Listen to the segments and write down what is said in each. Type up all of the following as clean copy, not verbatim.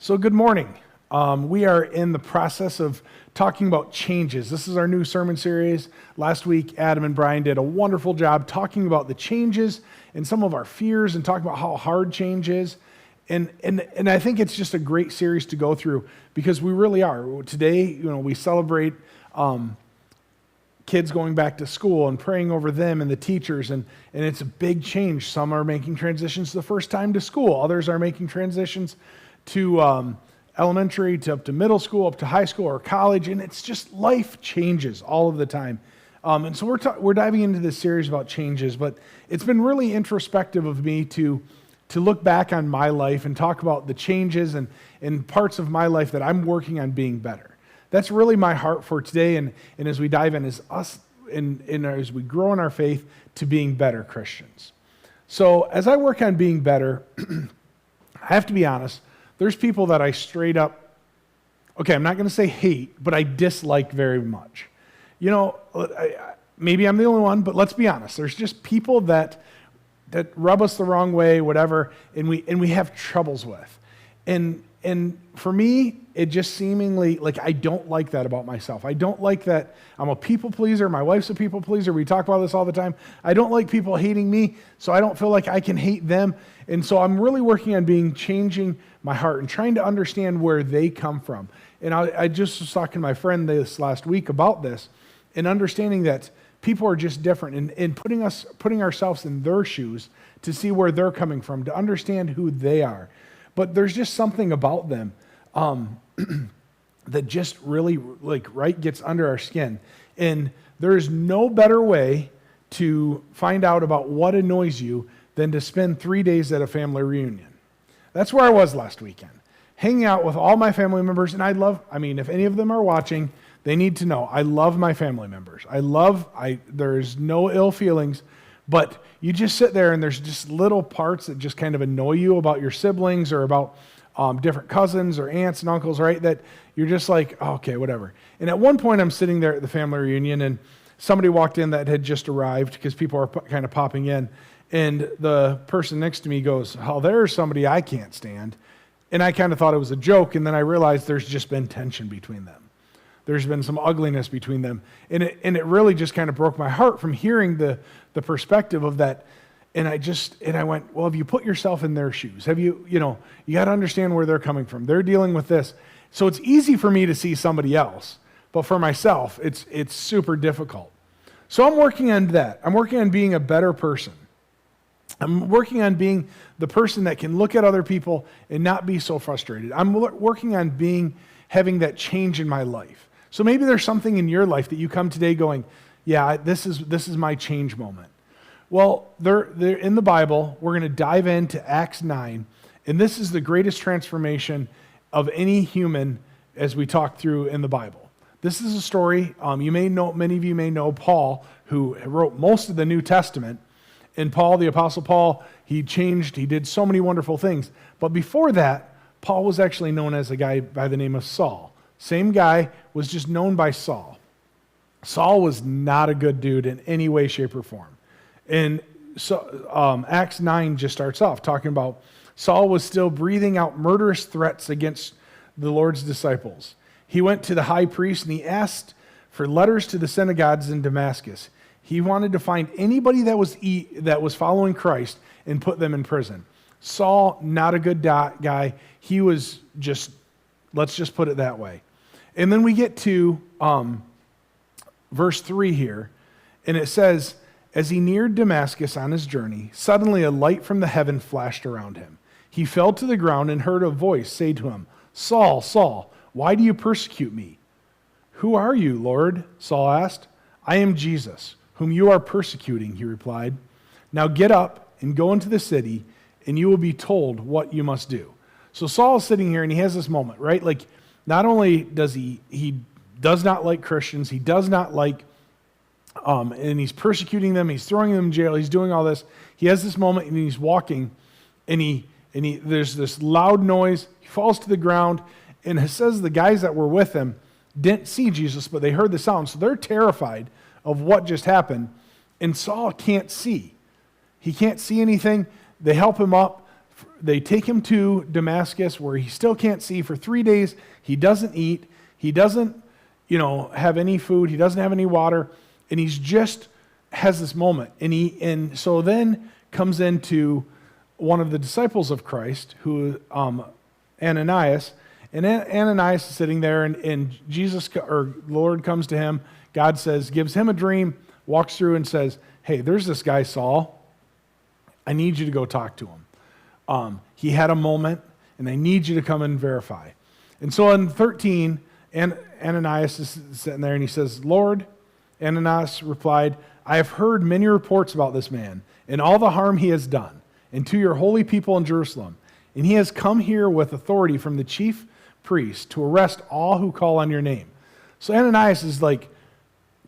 So good morning. We are in the process of talking about changes. This is our new sermon series. Last week, Adam and Brian did a wonderful job talking about the changes and some of our fears and talking about how hard change is. And I think it's just a great series to go through because we really are. Today, we celebrate kids going back to school and praying over them and the teachers, and it's a big change. Some are making transitions the first time to school. Others are making transitions to elementary, to up to middle school, up to high school or college, and it's just life changes all of the time. And so we're diving into this series about changes, but it's been really introspective of me to look back on my life and talk about the changes and parts of my life that I'm working on being better. That's really my heart for today, and as we dive in, is us, as we grow in our faith, to being better Christians. So as I work on being better, I have to be honest, there's people that I straight up, I'm not going to say hate, but I dislike very much. Maybe I'm the only one, but let's be honest. There's just people that rub us the wrong way, whatever, and we have troubles with. And for me, it just seemingly, I don't like that about myself. I don't like that I'm a people pleaser. My wife's a people pleaser. We talk about this all the time. I don't like people hating me, so I don't feel like I can hate them. And so I'm really working on changing my heart and trying to understand where they come from. And I just was talking to my friend this last week about this and understanding that people are just different and putting ourselves in their shoes to see where they're coming from, to understand who they are. But there's just something about them that just really gets under our skin. And there is no better way to find out about what annoys you than to spend 3 days at a family reunion. That's where I was last weekend, hanging out with all my family members. And if any of them are watching, they need to know I love my family members. There's no ill feelings, but you just sit there and there's just little parts that just kind of annoy you about your siblings or about different cousins or aunts and uncles, right? That you're just like, oh, okay, whatever. And at one point I'm sitting there at the family reunion and somebody walked in that had just arrived because people are kind of popping in. And the person next to me goes, oh, there's somebody I can't stand. And I kind of thought it was a joke. And then I realized there's just been tension between them. There's been some ugliness between them. And it really just kind of broke my heart from hearing the perspective of that. And I went, well, have you put yourself in their shoes? Have you got to understand where they're coming from. They're dealing with this. So it's easy for me to see somebody else. But for myself, it's super difficult. So I'm working on that. I'm working on being a better person. I'm working on being the person that can look at other people and not be so frustrated. I'm working on having that change in my life. So maybe there's something in your life that you come today going, yeah, this is my change moment. Well, they're in the Bible. We're going to dive into Acts 9, and this is the greatest transformation of any human as we talk through in the Bible. This is a story, many of you may know Paul, who wrote most of the New Testament. And Paul, the Apostle Paul, he did so many wonderful things. But before that, Paul was actually known as a guy by the name of Saul. Same guy, was just known by Saul. Saul was not a good dude in any way, shape, or form. And so Acts 9 just starts off talking about Saul was still breathing out murderous threats against the Lord's disciples. He went to the high priest and he asked for letters to the synagogues in Damascus. He wanted to find anybody that was following Christ and put them in prison. Saul, not a good guy. He was let's just put it that way. And then we get to verse 3 here, and it says, as he neared Damascus on his journey, suddenly a light from the heaven flashed around him. He fell to the ground and heard a voice say to him, Saul, Saul, why do you persecute me? Who are you, Lord? Saul asked. I am Jesus, whom you are persecuting, he replied. Now get up and go into the city, and you will be told what you must do. So Saul is sitting here, and he has this moment, right? Not only does he does not like Christians, he does not like, and he's persecuting them, he's throwing them in jail, he's doing all this. He has this moment, and he's walking, and there's this loud noise. He falls to the ground, and it says the guys that were with him didn't see Jesus, but they heard the sound, so they're terrified of what just happened, and Saul can't see. He can't see anything. They help him up. They take him to Damascus where he still can't see for 3 days. He doesn't eat. He doesn't, have any food. He doesn't have any water. And he's just has this moment. And so then comes into one of the disciples of Christ, who Ananias. And Ananias is sitting there, and Jesus or Lord comes to him. God gives him a dream, walks through and says, hey, there's this guy, Saul. I need you to go talk to him. He had a moment, and I need you to come and verify. And so in 13, Ananias is sitting there, and he says, Lord, Ananias replied, I have heard many reports about this man and all the harm he has done, and to your holy people in Jerusalem. And he has come here with authority from the chief priest to arrest all who call on your name. So Ananias is like,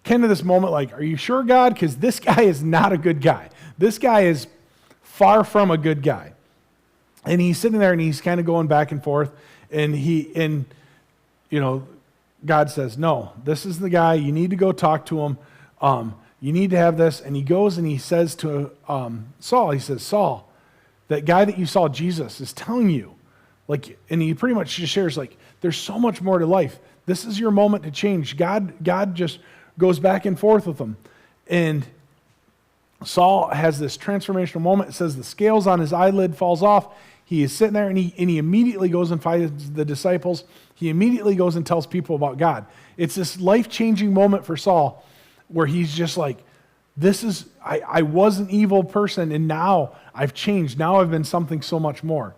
kind of this moment like, are you sure, God? Because this guy is not a good guy. This guy is far from a good guy. And he's sitting there and he's kind of going back and forth. And God says, no, this is the guy. You need to go talk to him. You need to have this. And he goes and he says to Saul, he says, Saul, that guy that you saw, Jesus, is telling you, and he pretty much just shares, there's so much more to life. This is your moment to change. God just goes back and forth with him. And Saul has this transformational moment. It says the scales on his eyelid falls off. He is sitting there and he immediately goes and finds the disciples. He immediately goes and tells people about God. It's this life-changing moment for Saul where he's just like, I was an evil person and now I've changed. Now I've been something so much more.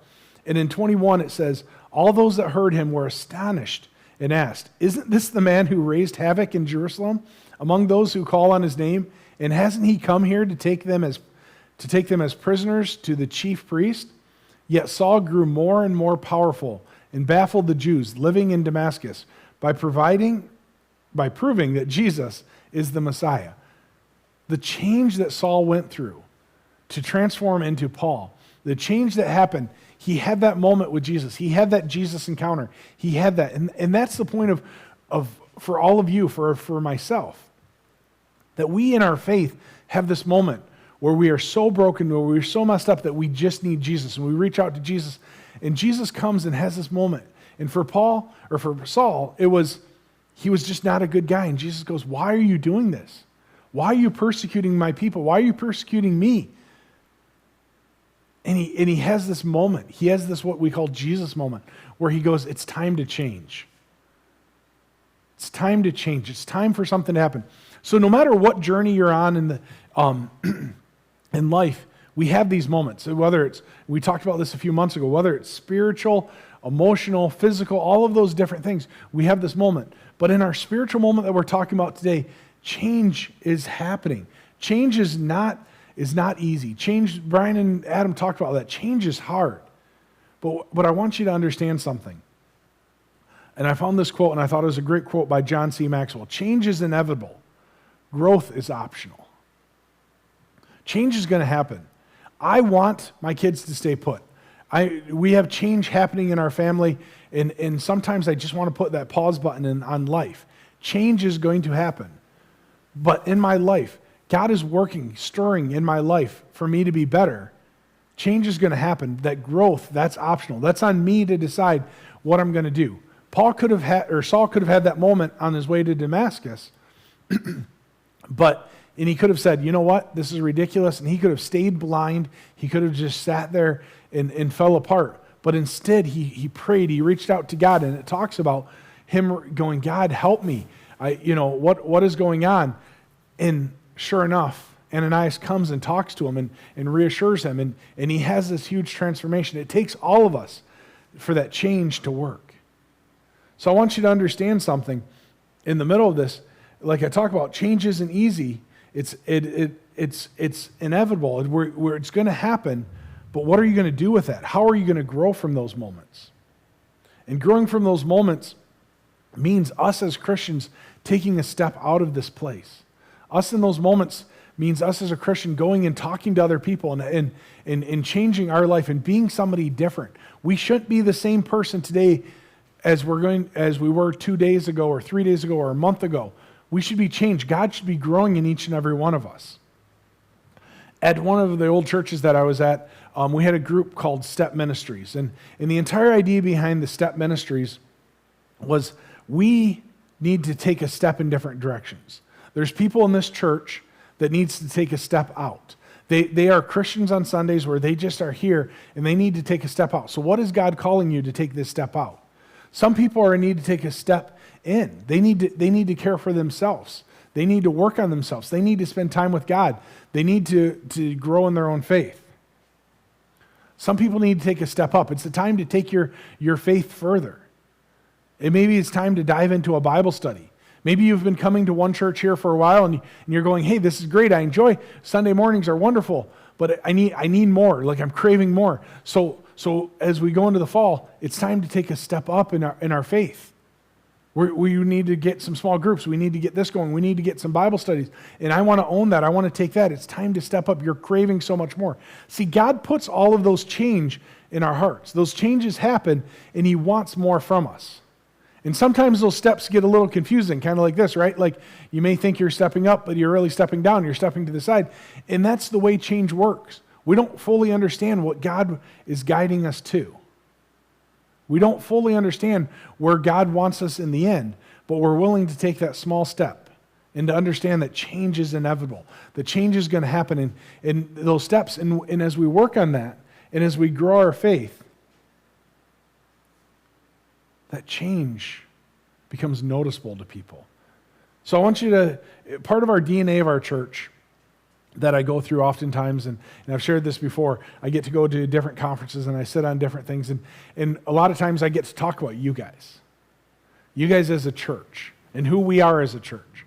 And in 21 it says, all those that heard him were astonished and asked, isn't this the man who raised havoc in Jerusalem among those who call on his name? And hasn't he come here to take them as prisoners to the chief priest? Yet Saul grew more and more powerful and baffled the Jews living in Damascus by proving that Jesus is the Messiah. The change that Saul went through to transform into Paul, the change that happened, he had that moment with Jesus. He had that Jesus encounter. He had that. And that's the point of for all of you, for myself, that we in our faith have this moment where we are so broken, where we're so messed up that we just need Jesus. And we reach out to Jesus, and Jesus comes and has this moment. And for Saul, he was just not a good guy. And Jesus goes, why are you doing this? Why are you persecuting my people? Why are you persecuting me? And he has this moment. He has this what we call Jesus moment, where he goes, it's time to change. It's time to change. It's time for something to happen. So no matter what journey you're on in life, we have these moments. Whether we talked about this a few months ago, whether it's spiritual, emotional, physical, all of those different things, we have this moment. But in our spiritual moment that we're talking about today, change is happening. Change is not easy. Change, Brian and Adam talked about that. Change is hard. But I want you to understand something. And I found this quote, and I thought it was a great quote by John C. Maxwell. Change is inevitable. Growth is optional. Change is going to happen. I want my kids to stay put. We have change happening in our family, and sometimes I just want to put that pause button on life. Change is going to happen. But in my life, God is working, stirring in my life for me to be better. Change is going to happen. That growth, that's optional. That's on me to decide what I'm going to do. Saul could have had that moment on his way to Damascus, and he could have said, you know what, this is ridiculous, and he could have stayed blind. He could have just sat there and fell apart. But instead, he prayed, he reached out to God, and it talks about him going, God, help me. What is going on? And sure enough, Ananias comes and talks to him and reassures him, and he has this huge transformation. It takes all of us for that change to work. So I want you to understand something. In the middle of this, like I talk about, change isn't easy. It's inevitable. Where it's going to happen, but what are you going to do with that? How are you going to grow from those moments? And growing from those moments means us as Christians taking a step out of this place. Us in those moments means us as a Christian going and talking to other people and changing our life and being somebody different. We shouldn't be the same person today as we were 2 days ago or 3 days ago or a month ago. We should be changed. God should be growing in each and every one of us. At one of the old churches that I was at, we had a group called Step Ministries. And the entire idea behind the Step Ministries was we need to take a step in different directions. There's people in this church that needs to take a step out. They are Christians on Sundays where they just are here and they need to take a step out. So what is God calling you to take this step out? Some people are in need to take a step in. They need to care for themselves. They need to work on themselves. They need to spend time with God. They need to grow in their own faith. Some people need to take a step up. It's the time to take your faith further. And maybe it's time to dive into a Bible study. Maybe you've been coming to one church here for a while and you're going, hey, this is great. I enjoy Sunday mornings are wonderful, but I need more. Like I'm craving more. So as we go into the fall, it's time to take a step up in our faith. We need to get some small groups. We need to get this going. We need to get some Bible studies. And I want to own that. I want to take that. It's time to step up. You're craving so much more. See, God puts all of those change in our hearts. Those changes happen, and He wants more from us. And sometimes those steps get a little confusing, kind of like this, right? Like you may think you're stepping up, but you're really stepping down. You're stepping to the side. And that's the way change works. We don't fully understand what God is guiding us to. We don't fully understand where God wants us in the end, but we're willing to take that small step and to understand that change is inevitable. The change is going to happen in those steps. And as we work on that, and as we grow our faith, that change becomes noticeable to people. So I want you to, part of our DNA of our church that I go through oftentimes, and I've shared this before, I get to go to different conferences and I sit on different things, and a lot of times I get to talk about you guys as a church, and who we are as a church.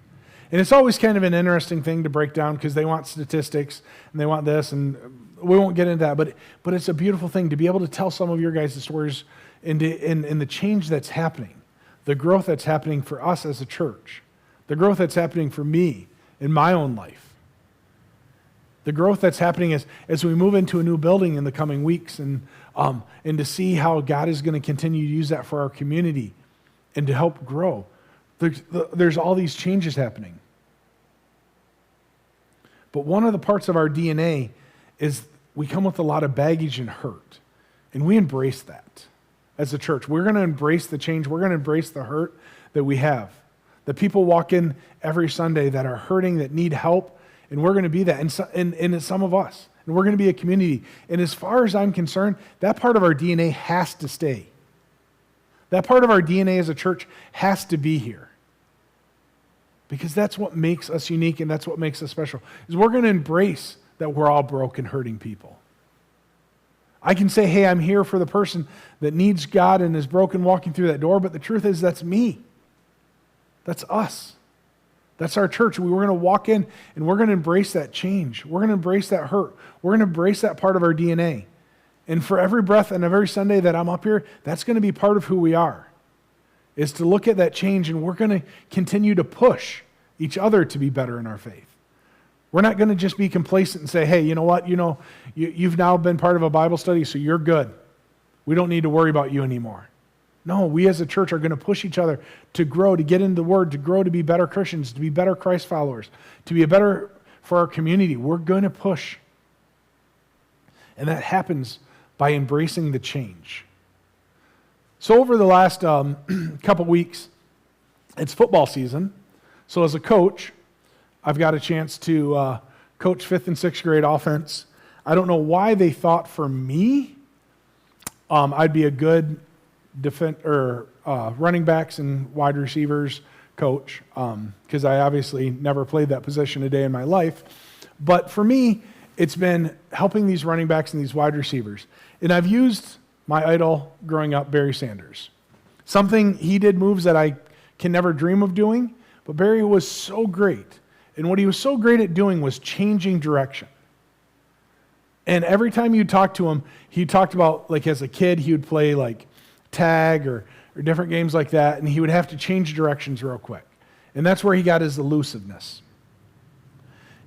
And it's always kind of an interesting thing to break down because they want statistics, and they want this, and we won't get into that, but it's a beautiful thing to be able to tell some of your guys' stories in the change that's happening, the growth that's happening for us as a church, the growth that's happening for me in my own life. The growth that's happening as we move into a new building in the coming weeks, and to see how God is going to continue to use that for our community and to help grow. There's all these changes happening. But one of the parts of our DNA is we come with a lot of baggage and hurt, and we embrace that as a church. We're going to embrace the change. We're going to embrace the hurt that we have. The people walk in every Sunday that are hurting, that need help, and we're going to be that, and it's some of us. And we're going to be a community. And as far as I'm concerned, that part of our DNA has to stay. That part of our DNA as a church has to be here. Because that's what makes us unique, and that's what makes us special. Is we're going to embrace that we're all broken, hurting people. I can say, hey, I'm here for the person that needs God and is broken walking through that door, but the truth is that's me. That's us. That's our church. We're going to walk in and we're going to embrace that change. We're going to embrace that hurt. We're going to embrace that part of our DNA. And for every breath and every Sunday that I'm up here, that's going to be part of who we are, is to look at that change, and we're going to continue to push each other to be better in our faith. We're not going to just be complacent and say, hey, you know what? You've now been part of a Bible study, so you're good. We don't need to worry about you anymore. No, we as a church are going to push each other to grow, to get into the Word, to grow, to be better Christians, to be better Christ followers, to be better for our community. We're going to push. And that happens by embracing the change. So over the last couple weeks, it's football season. So as a coach, I've got a chance to coach 5th and 6th grade offense. I don't know why they thought for me I'd be a good running backs and wide receivers coach, because I obviously never played that position a day in my life. But for me, it's been helping these running backs and these wide receivers. And I've used my idol growing up, Barry Sanders. He did moves that I can never dream of doing, but Barry was so great. And what he was so great at doing was changing direction. And every time you talk to him, he talked about, like as a kid, he would play like tag or different games like that, and he would have to change directions real quick. And that's where he got his elusiveness.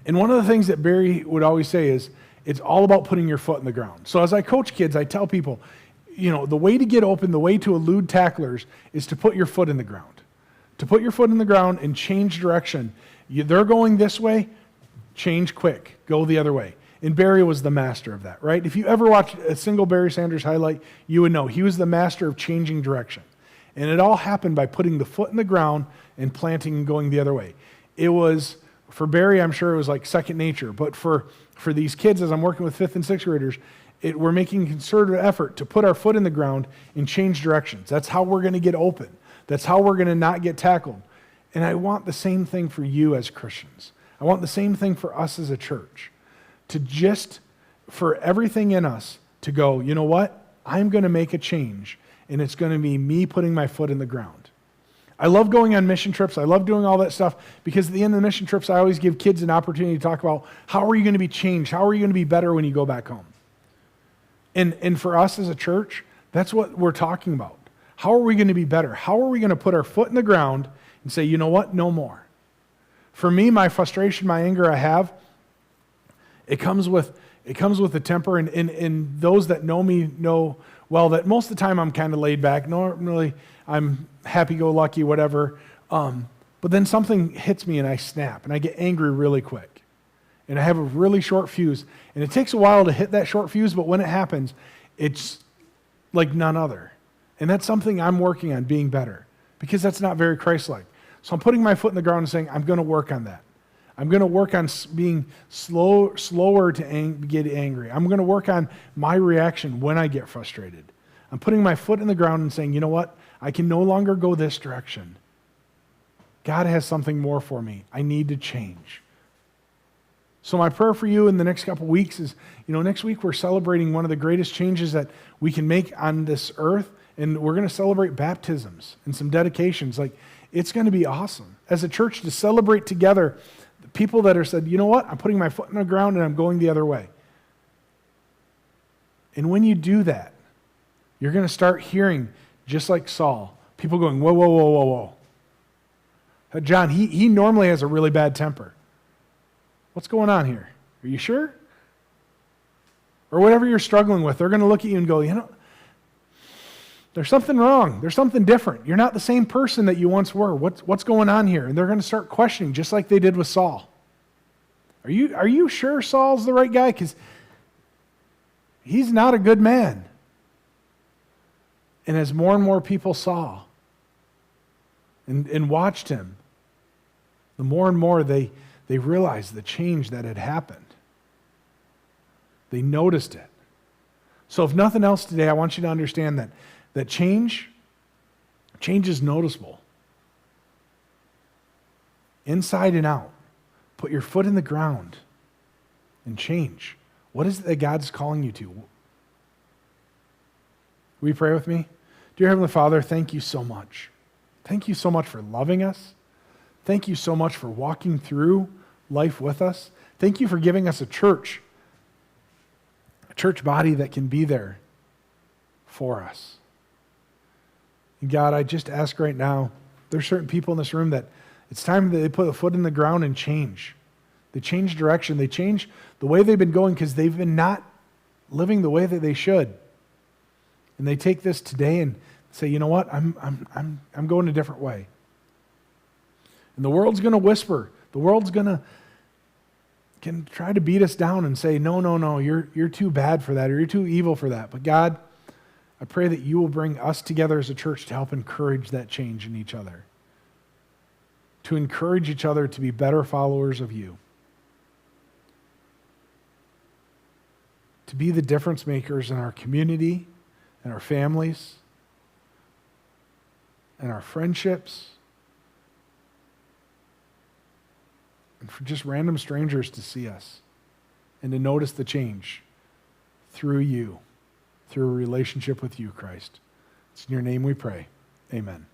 And one of the things that Barry would always say is, it's all about putting your foot in the ground. So as I coach kids, I tell people, the way to get open, the way to elude tacklers is to put your foot in the ground. To put your foot in the ground and change direction. They're going this way, change quick, go the other way. And Barry was the master of that, right? If you ever watch a single Barry Sanders highlight, you would know he was the master of changing direction. And it all happened by putting the foot in the ground and planting and going the other way. It was, for Barry, I'm sure it was like second nature. But for these kids, as I'm working with 5th and 6th graders, we're making a concerted effort to put our foot in the ground and change directions. That's how we're going to get open. That's how we're going to not get tackled. And I want the same thing for you as Christians. I want the same thing for us as a church. To just, for everything in us, to go, you know what? I'm going to make a change, and it's going to be me putting my foot in the ground. I love going on mission trips. I love doing all that stuff because at the end of the mission trips, I always give kids an opportunity to talk about how are you going to be changed? How are you going to be better when you go back home? And for us as a church, that's what we're talking about. How are we going to be better? How are we going to put our foot in the ground and say, you know what? No more. For me, my frustration, my anger I have, it comes with the temper, and those that know me know well that most of the time I'm kind of laid back. Normally I'm happy-go-lucky, whatever. But then something hits me and I snap, and I get angry really quick. And I have a really short fuse. And it takes a while to hit that short fuse, but when it happens, it's like none other. And that's something I'm working on being better, because that's not very Christ-like. So I'm putting my foot in the ground and saying, I'm going to work on that. I'm going to work on being slower to get angry. I'm going to work on my reaction when I get frustrated. I'm putting my foot in the ground and saying, you know what? I can no longer go this direction. God has something more for me. I need to change. So my prayer for you in the next couple weeks is, next week we're celebrating one of the greatest changes that we can make on this earth, and we're going to celebrate baptisms and some dedications. It's going to be awesome as a church to celebrate together the people that are said, you know what, I'm putting my foot in the ground and I'm going the other way. And when you do that, you're going to start hearing, just like Saul, people going, whoa, whoa, whoa, whoa, whoa. John, he normally has a really bad temper. What's going on here? Are you sure? Or whatever you're struggling with, they're going to look at you and go, there's something wrong. There's something different. You're not the same person that you once were. What's going on here? And they're going to start questioning, just like they did with Saul. Are you sure Saul's the right guy? Because he's not a good man. And as more and more people saw and watched him, the more and more they realized the change that had happened. They noticed it. So if nothing else today, I want you to understand that change is noticeable. Inside and out. Put your foot in the ground and change. What is it that God's calling you to? Will you pray with me? Dear Heavenly Father, thank you so much. Thank you so much for loving us. Thank you so much for walking through life with us. Thank you for giving us a church body that can be there for us. And God, I just ask right now, there's certain people in this room that it's time that they put a foot in the ground and change. They change direction. They change the way they've been going because they've been not living the way that they should. And they take this today and say, you know what, I'm going a different way. And the world's going to whisper. The world's can try to beat us down and say, no, you're too bad for that, or you're too evil for that. But God, I pray that you will bring us together as a church to help encourage that change in each other. To encourage each other to be better followers of you. To be the difference makers in our community, in our families, in our friendships, and for just random strangers to see us and to notice the change through you, through a relationship with you, Christ. It's in your name we pray. Amen.